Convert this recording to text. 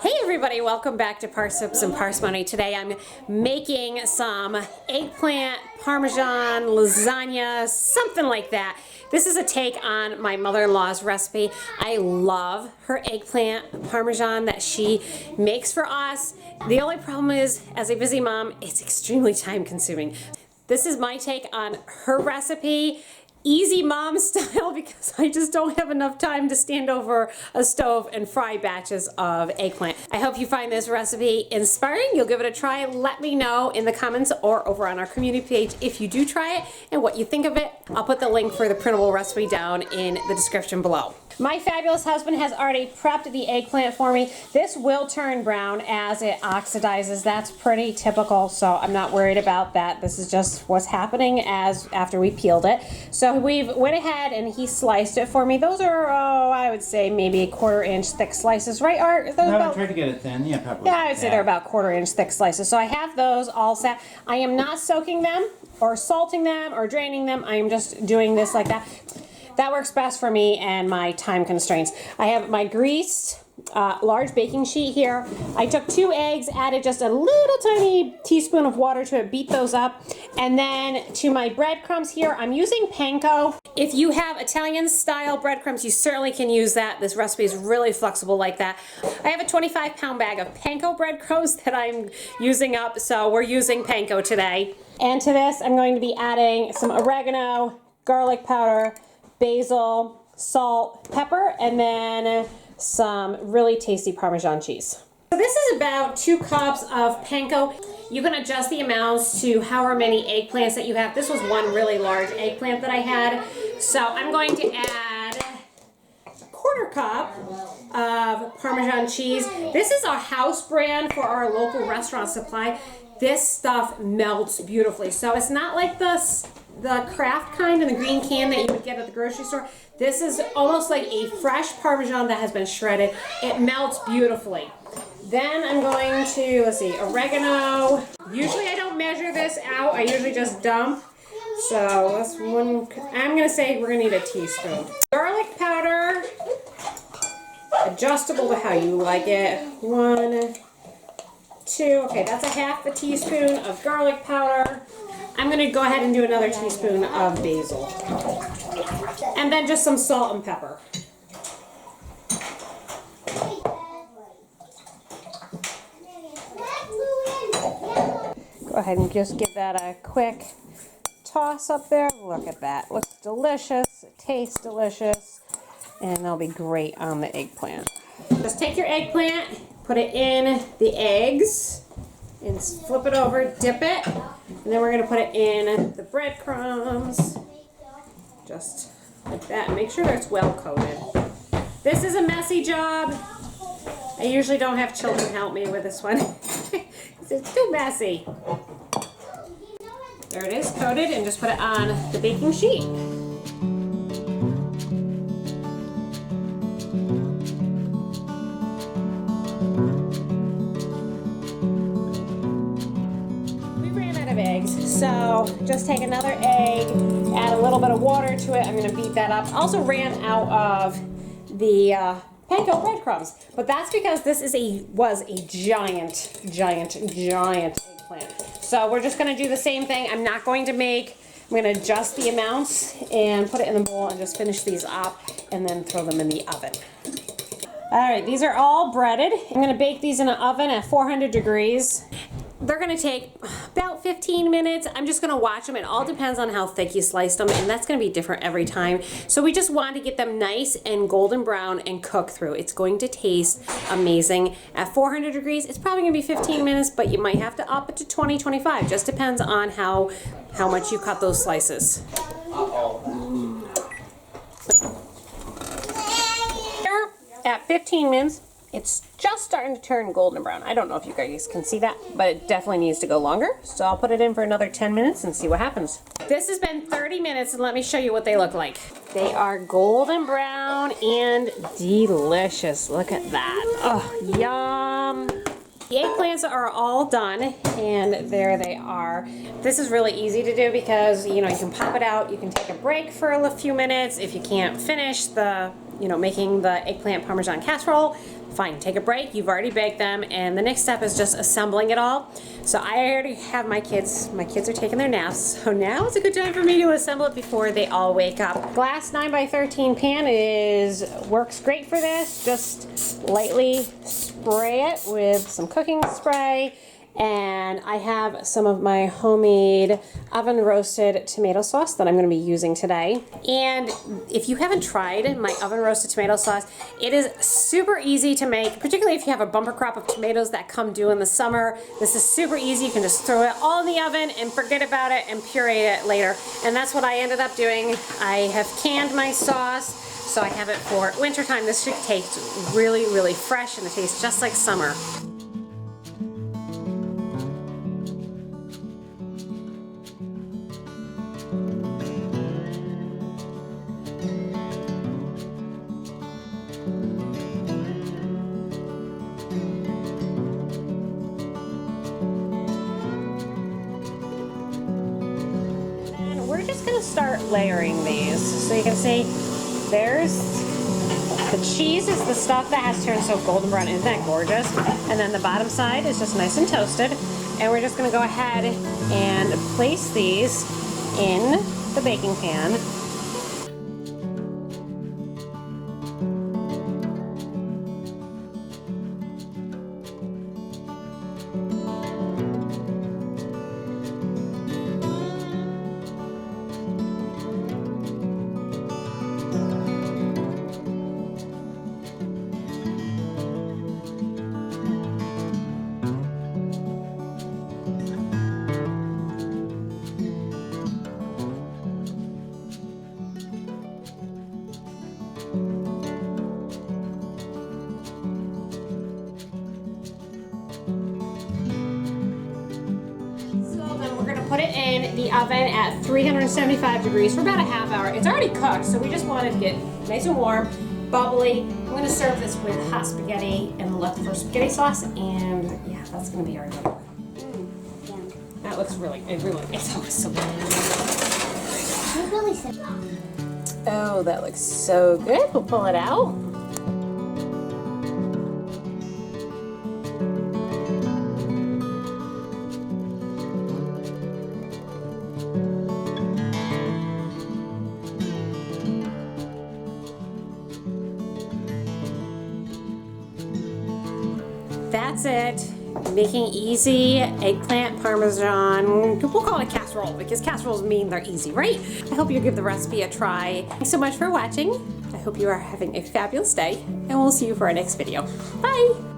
Hey everybody, welcome back to Parsnips and Parsimony. Today I'm making some eggplant parmesan lasagna, something like that. This is a take on my mother-in-law's recipe. I love her eggplant parmesan that she makes for us. The only problem is, as a busy mom, it's extremely time consuming. This is my take on her recipe. Easy mom style, because I just don't have enough time to stand over a stove and fry batches of eggplant. I hope you find this recipe inspiring. You'll give it a try. Let me know in the comments or over on our community page if you do try it and what you think of it. I'll put the link for the printable recipe down in the description below. My fabulous husband has already prepped the eggplant for me. This will turn brown as it oxidizes. That's pretty typical, so I'm not worried about that. This is just what's happening after we peeled it. So we've went ahead and he sliced it for me. Those are, I would say maybe 1/4 inch thick slices, right, Art? I tried to get it thin, yeah, probably. Yeah, I would say they're about 1/4 inch thick slices. So I have those all set. I am not soaking them or salting them or draining them. I am just doing this like that. That works best for me and my time constraints. I have my greased large baking sheet here. I took 2 eggs, added just a little tiny teaspoon of water to it, beat those up. And then to my breadcrumbs here, I'm using panko. If you have Italian style breadcrumbs, you certainly can use that. This recipe is really flexible like that. I have a 25-pound bag of panko breadcrumbs that I'm using up, so we're using panko today. And to this, I'm going to be adding some oregano, garlic powder, basil, salt, pepper, and then some really tasty Parmesan cheese. So this is about 2 cups of panko. You can adjust the amounts to however many eggplants that you have. This was one really large eggplant that I had. So I'm going to add a 1/4 cup of Parmesan cheese. This is a house brand for our local restaurant supply. This stuff melts beautifully. So it's not like the Kraft kind in the green can that you would get at the grocery store. This is almost like a fresh Parmesan that has been shredded. It melts beautifully. Then I'm going to, let's see, oregano. Usually I don't measure this out. I usually just dump. So that's one, I'm gonna say we're gonna need a teaspoon. Garlic powder, adjustable to how you like it. 1, 2, okay, that's a 1/2 teaspoon of garlic powder. I'm going to go ahead and do another teaspoon of basil. And then just some salt and pepper. Go ahead and just give that a quick toss up there. Look at that. Looks delicious. It tastes delicious. And they'll be great on the eggplant. Just take your eggplant, put it in the eggs, and flip it over, dip it. And then we're going to put it in the breadcrumbs, just like that. Make sure that it's well coated. This is a messy job. I usually don't have children help me with this one. It's too messy. There it is, coated, and just put it on the baking sheet. Eggs. So just take another egg, add a little bit of water to it. I'm going to beat that up. Also ran out of the panko breadcrumbs, but that's because this is was a giant eggplant. So we're just going to do the same thing. I'm going to adjust the amounts and put it in the bowl and just finish these up and then throw them in the oven. All right, these are all breaded. I'm going to bake these in an oven at 400 degrees. They're going to take about 15 minutes. I'm just going to watch them. It all depends on how thick you sliced them, and that's going to be different every time. So we just want to get them nice and golden brown and cook through. It's going to taste amazing. At 400 degrees, it's probably going to be 15 minutes, but you might have to up it to 20, 25. Just depends on how much you cut those slices. Here, at 15 minutes, it's just starting to turn golden brown. I don't know if you guys can see that, but it definitely needs to go longer. So I'll put it in for another 10 minutes and see what happens. This has been 30 minutes, and let me show you what they look like. They are golden brown and delicious. Look at that. Oh, yum. The eggplants are all done, and there they are. This is really easy to do because, you can pop it out, you can take a break for a few minutes if you can't finish making the eggplant Parmesan casserole. fine, take a break. You've already baked them, and the next step is just assembling it all. So I already have my kids. My kids are taking their naps, so now is a good time for me to assemble it before they all wake up. Glass 9x13 pan works great for this. Just lightly spray it with some cooking spray. And I have some of my homemade oven roasted tomato sauce that I'm going to be using today. And if you haven't tried my oven roasted tomato sauce, it is super easy to make, particularly if you have a bumper crop of tomatoes that come due in the summer. This is super easy. You can just throw it all in the oven and forget about it and puree it later. And that's what I ended up doing. I have canned my sauce, so I have it for wintertime. This should taste really, really fresh, and it tastes just like summer. Start layering these. So you can see there's the cheese is the stuff that has turned so golden brown. Isn't that gorgeous? And then the bottom side is just nice and toasted. And we're just going to go ahead and place these in the baking pan. Put it in the oven at 375 degrees for about a half hour. It's already cooked, so we just want it to get nice and warm, bubbly. I'm going to serve this with hot spaghetti and leftover spaghetti sauce, and yeah, that's going to be our dinner. That looks it's always so good. Oh, that looks so good. We'll pull it out. That's it. Making easy eggplant parmesan. We'll call it casserole because casseroles mean they're easy, right? I hope you'll give the recipe a try. Thanks so much for watching. I hope you are having a fabulous day, and we'll see you for our next video. Bye!